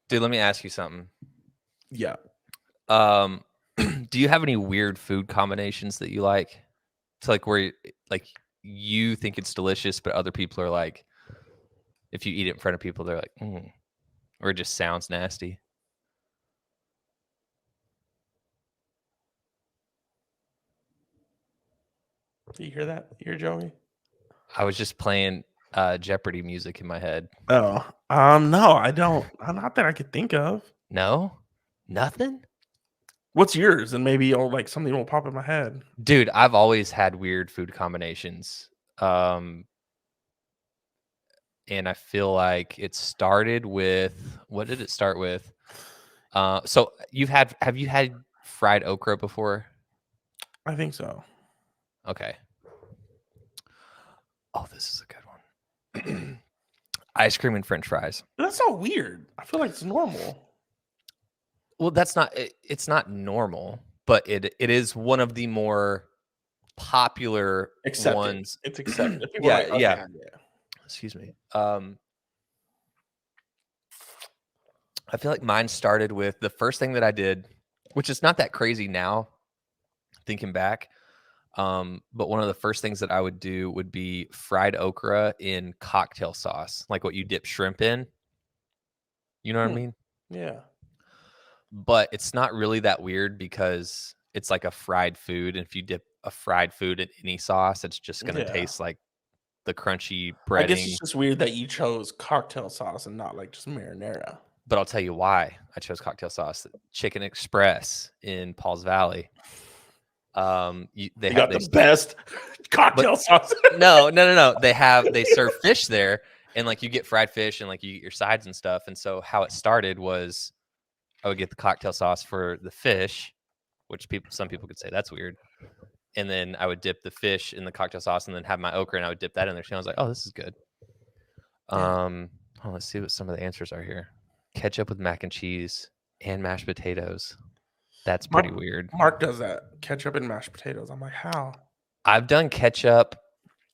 Dude, let me ask you something. Yeah. Do you have any weird food combinations that you like? It's like where like you think it's delicious, but other people are like, if you eat it in front of people, they're like, or it just sounds nasty. Do you hear that? You hear Joey? I was just playing Jeopardy music in my head. Oh, no, I don't. Not that I could think of. No, nothing. What's yours? And maybe something will pop in my head. Dude, I've always had weird food combinations. And I feel like it started with, what did it start with? So have you had fried okra before? I think so. Okay. Oh, this is a good one. Ice cream and French fries. That's not weird. I feel like it's normal. Well, that's not. It's not normal, but it is one of the more popular Accepted. ones. It's accepted. People are Yeah, like, okay, yeah. yeah. Excuse me. I feel like mine started with the first thing that I did, which is not that crazy now, thinking back. But one of the first things that I would do would be fried okra in cocktail sauce, like what you dip shrimp in. You know what I mean? Yeah. But it's not really that weird because it's like a fried food. And if you dip a fried food in any sauce, it's just going to Yeah. taste like the crunchy I guess it's breading. just weird that you chose cocktail sauce and not just marinara. But I'll tell you why I chose cocktail sauce. Chicken Express in Paul's Valley. They got the best cocktail sauce. No. They serve fish there, and like you get fried fish and like you get your sides and stuff. And so how it started was I would get the cocktail sauce for the fish, which some people could say that's weird. And then I would dip the fish in the cocktail sauce and then have my okra and I would dip that in there. So I was like, oh, this is good. Let's see what some of the answers are here. Ketchup with mac and cheese and mashed potatoes. That's pretty weird. Mark does that. Ketchup and mashed potatoes. I'm like, how? I've done ketchup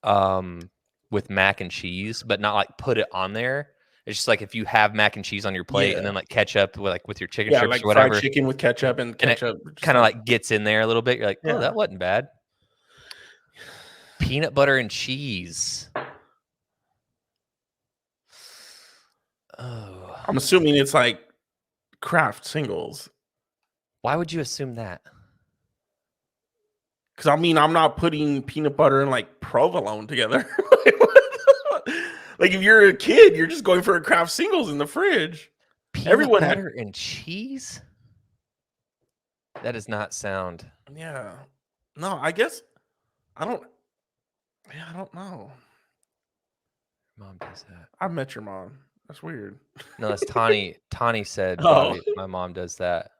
with mac and cheese, but not like put it on there. It's just like if you have mac and cheese on your plate and then like ketchup with your chicken strips or whatever. Fried chicken with ketchup and ketchup. Kind of like gets in there a little bit. You're like, oh, that wasn't bad. Peanut butter and cheese. Oh. I'm assuming it's like Kraft singles. Why would you assume that? Because I mean, I'm not putting peanut butter and like provolone together. Like if you're a kid, you're just going for a Kraft singles in the fridge. Peanut butter and cheese? That does not sound. Yeah. No, I guess I don't. Yeah, I don't know. Mom does that. I met your mom. That's weird. No, that's Tawny. Tawny said my mom does that.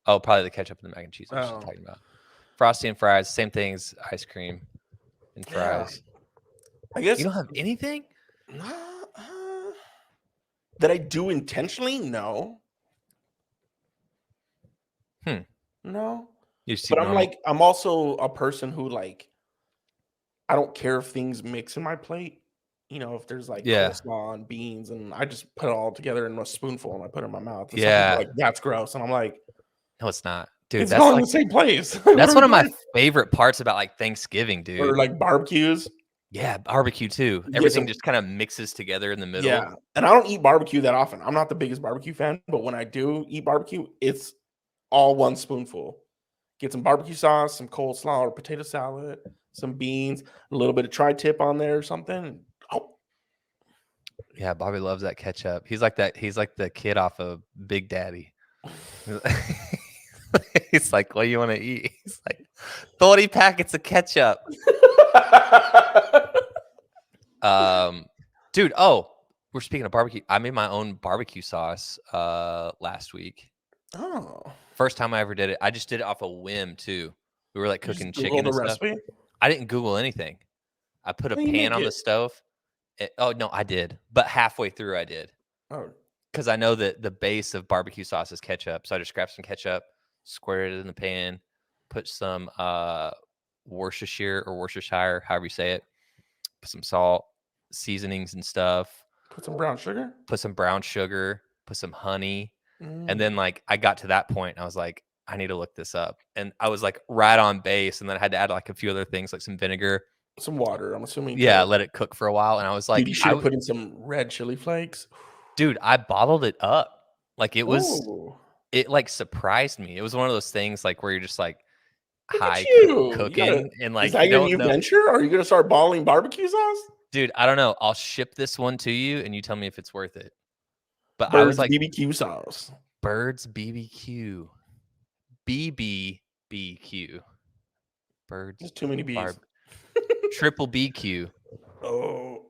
Oh, probably the ketchup and the mac and cheese. What she's talking about. Frosty and fries, same things. Ice cream and fries. I guess you don't have anything that I do intentionally. No. No. But I'm also a person who I don't care if things mix in my plate. You know, if there's coleslaw and beans, and I just put it all together in a spoonful and I put it in my mouth. And some people are like, that's gross, and I'm like, no, it's not, dude. It's all in the same place. That's one of my favorite parts about Thanksgiving, dude. Or barbecues. Yeah, barbecue too. Everything just kind of mixes together in the middle. Yeah, and I don't eat barbecue that often. I'm not the biggest barbecue fan, but when I do eat barbecue, it's all one spoonful. Get some barbecue sauce, some coleslaw or potato salad, some beans, a little bit of tri-tip on there or something. Oh, yeah, Bobby loves that ketchup. He's like that. He's like the kid off of Big Daddy. He's like, what do you want to eat? He's like, 30 packets of ketchup. Dude, we're speaking of barbecue. I made my own barbecue sauce last week. Oh. First time I ever did it. I just did it off a whim too. We were cooking chicken and stuff. Recipe? I didn't Google anything. I put a pan on the stove. No, I did. But halfway through I did. Oh. Because I know that the base of barbecue sauce is ketchup. So I just grabbed some ketchup, squared it in the pan, put some Worcestershire, however you say it. Put some salt, seasonings and stuff. Put some brown sugar. Put some honey. And then like I got to that point and I was like, I need to look this up. And I was like right on base. And then I had to add like a few other things like some vinegar. Some water, I'm assuming. Yeah, let it cook for a while. And I was like, dude, you should have put in some red chili flakes. Dude, I bottled it up. Like it like surprised me. It was one of those things like where you're just like high cooking and like is that your new venture? Are you gonna start bottling barbecue sauce? Dude, I don't know. I'll ship this one to you and you tell me if it's worth it. But Bird's I was like BBQ sauce. Bird's BBQ. BBBQ. Bird's. There's too many B's. Triple BQ. Oh.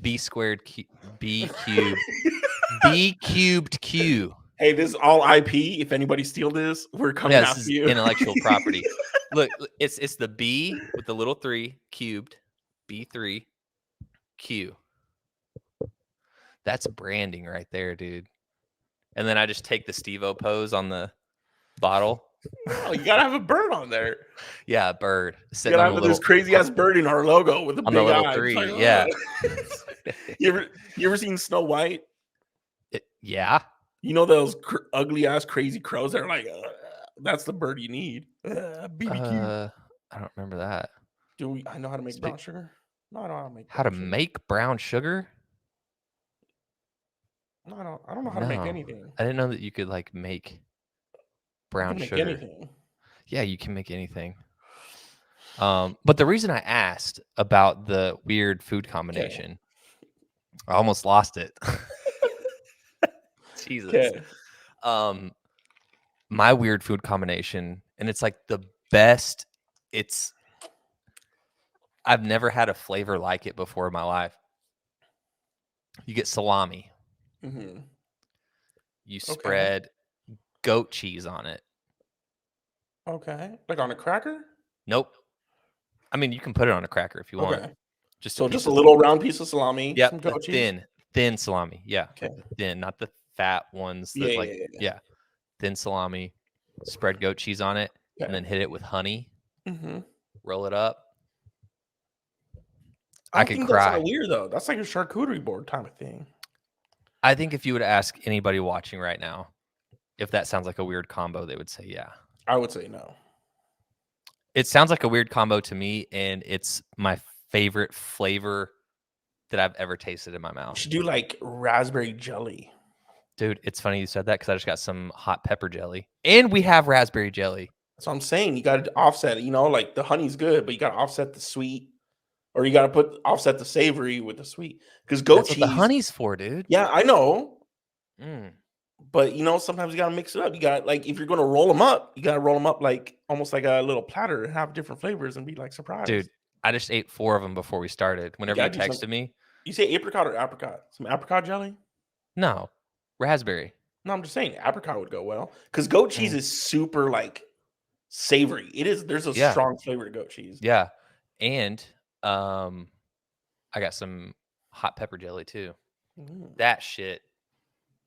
B squared Q. B cubed. B cubed Q. Hey, this is all IP. If anybody steal this, we're coming after you. Intellectual property. Look, it's the B with the little 3 cubed. B3 Q. That's branding right there, dude. And then I just take the Steve-O pose on the bottle. Oh, you gotta have a bird on there. Yeah, a bird. You gotta have this crazy ass bird in our logo with a big eye. 3. Like, yeah. You ever seen Snow White? Yeah. You know those ugly ass crazy crows that are like, that's the bird you need. BBQ. I don't remember that. I know how to make brown sugar? No, I don't know how to make how to make brown sugar? No, I don't know how to make anything. I didn't know that you could like make brown sugar. Anything. Yeah, you can make anything. But the reason I asked about the weird food combination, I almost lost it. Jesus. Okay. My weird food combination, and it's like the best. I've never had a flavor like it before in my life. You get salami. Mm-hmm. You spread goat cheese on it. Okay. Like on a cracker? Nope. I mean, you can put it on a cracker if you want. Just a little round piece of salami. Yeah, some goat cheese. Thin salami. Yeah. Okay. Thin, not the fat ones. That yeah. Thin salami. Spread goat cheese on it, and then hit it with honey. Mm-hmm. Roll it up. I think that's kind of weird though. That's like a charcuterie board type of thing. I think if you would ask anybody watching right now if that sounds like a weird combo, they would say yeah. I would say no. It sounds like a weird combo to me, and it's my favorite flavor that I've ever tasted in my mouth. You should do like raspberry jelly. Dude, it's funny you said that because I just got some hot pepper jelly. And we have raspberry jelly. That's what I'm saying. You got to offset it. You know, like the honey's good, but you got to offset the sweet. Or you got to offset the savory with the sweet. Because goat cheese. What the honey's for, dude. Yeah, I know. But, you know, sometimes you got to mix it up. You got, like, if you're going to roll them up, you got to roll them up like almost like a little platter and have different flavors and be like surprised. Dude, I just ate 4 of them before we started. Whenever you texted me. You say apricot or apricot? Some apricot jelly? No, raspberry. No, I'm just saying apricot would go well. Because goat cheese is super, like, savory. It is. There's a strong flavor to goat cheese. Yeah. And I got some hot pepper jelly too. That shit.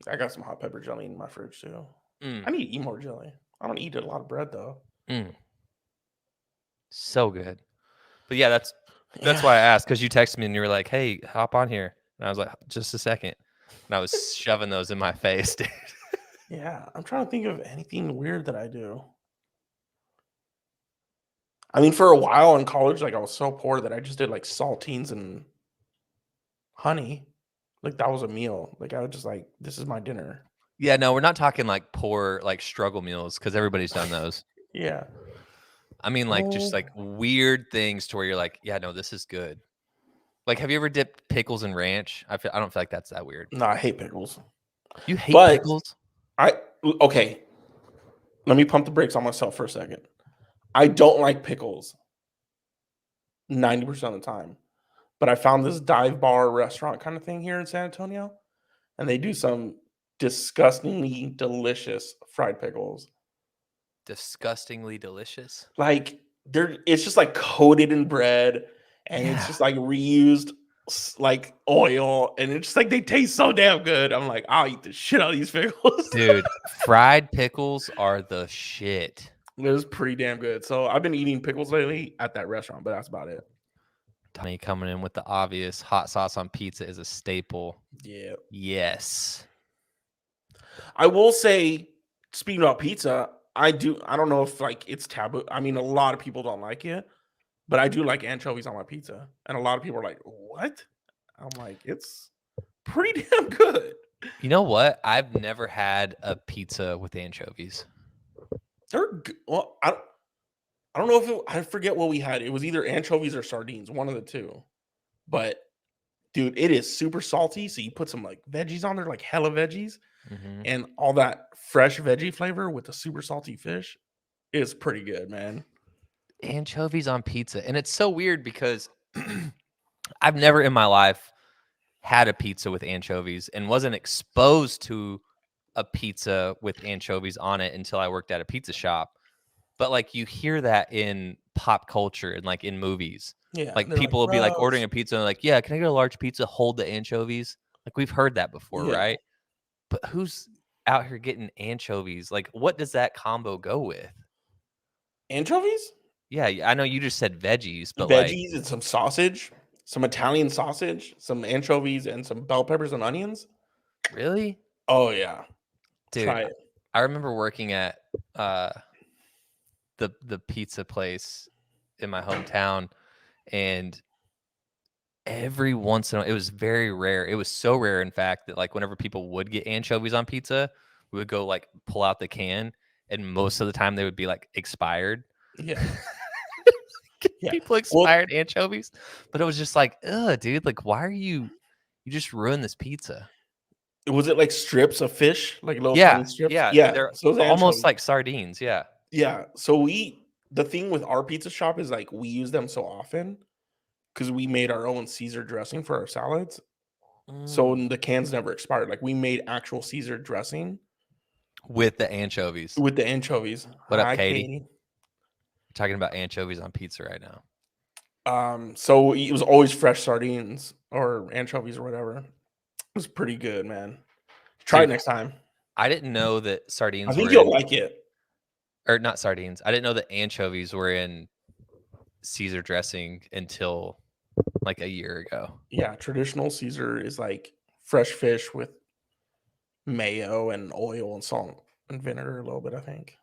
I got some hot pepper jelly in my fridge too. I need to eat more jelly. I don't eat a lot of bread though. So good. But yeah, that's why I asked, because you texted me and you were like, "Hey, hop on here," and I was like, "Just a second," and I was shoving those in my face, dude. Yeah, I'm trying to think of anything weird that I do. I mean, for a while in college, like I was so poor that I just did like saltines and honey. Like that was a meal. Like I was just like, this is my dinner. Yeah, no, we're not talking like poor, like struggle meals, because everybody's done those. Yeah. I mean, like just like weird things to where you're like, yeah, no, this is good. Like, have you ever dipped pickles in ranch? I don't feel like that's that weird. No, I hate pickles. You hate pickles? Okay. Let me pump the brakes on myself for a second. I don't like pickles 90% of the time. But I found this dive bar restaurant kind of thing here in San Antonio. And they do some disgustingly delicious fried pickles. Disgustingly delicious? Like, it's just like coated in bread. And it's just like reused like oil. And it's just like they taste so damn good. I'm like, I'll eat the shit out of these pickles. Dude, fried pickles are the shit. It was pretty damn good. So I've been eating pickles lately at that restaurant, but that's about it. Tony coming in with the obvious hot sauce on pizza is a staple. Yeah. Yes. I will say, speaking about pizza, I don't know if like it's taboo. I mean, a lot of people don't like it, but I do like anchovies on my pizza, and a lot of people are like, "What?" I'm like, "It's pretty damn good." You know what? I've never had a pizza with anchovies. Well, I don't know if I forget what we had. It was either anchovies or sardines, one of the two. But dude, it is super salty. So you put some like veggies on there, like hella veggies, and all that fresh veggie flavor with the super salty fish is pretty good, man. Anchovies on pizza. And it's so weird because I've never in my life had a pizza with anchovies and wasn't exposed to a pizza with anchovies on it until I worked at a pizza shop. But like you hear that in pop culture and like in movies. Yeah, Like they're like, people will be like ordering gross. a pizza and like, yeah, can I get a large pizza? Hold the anchovies. Like we've heard that before, Yeah, right? But who's out here getting anchovies? Like what does that combo go with? anchovies, Yeah, I know you just said veggies, but like veggies, and some sausage, some Italian sausage, some anchovies, and some bell peppers and onions. really? Oh yeah, Dude, try it. I remember working at uh the pizza place in my hometown, and every once in a while, it was very rare. It was so rare, in fact, that like whenever people would get anchovies on pizza, we would go like pull out the can, and most of the time they would be like expired. Yeah, yeah. People Well, expired anchovies, but it was just like, ugh, dude, like why are you just ruined this pizza? was it like strips of fish, like little Yeah, tiny strips? yeah, Yeah, they're so those almost anchovies. like sardines. Yeah. Yeah, so the thing with our pizza shop is like we use them so often because we made our own Caesar dressing for our salads. So Mm. the cans never expired. Like we made actual Caesar dressing With the anchovies. with the anchovies. What up, Hi, Katie? Katie. We're talking about anchovies on pizza right now. So it was always fresh sardines or anchovies or whatever. It was pretty good, man. Try it Dude, next time. I didn't know that I sardines think were you'll in, like it. or not sardines. I didn't know that anchovies were in Caesar dressing until like a year ago. Yeah, traditional Caesar is like fresh fish with mayo and oil and salt and vinegar a little bit, I think.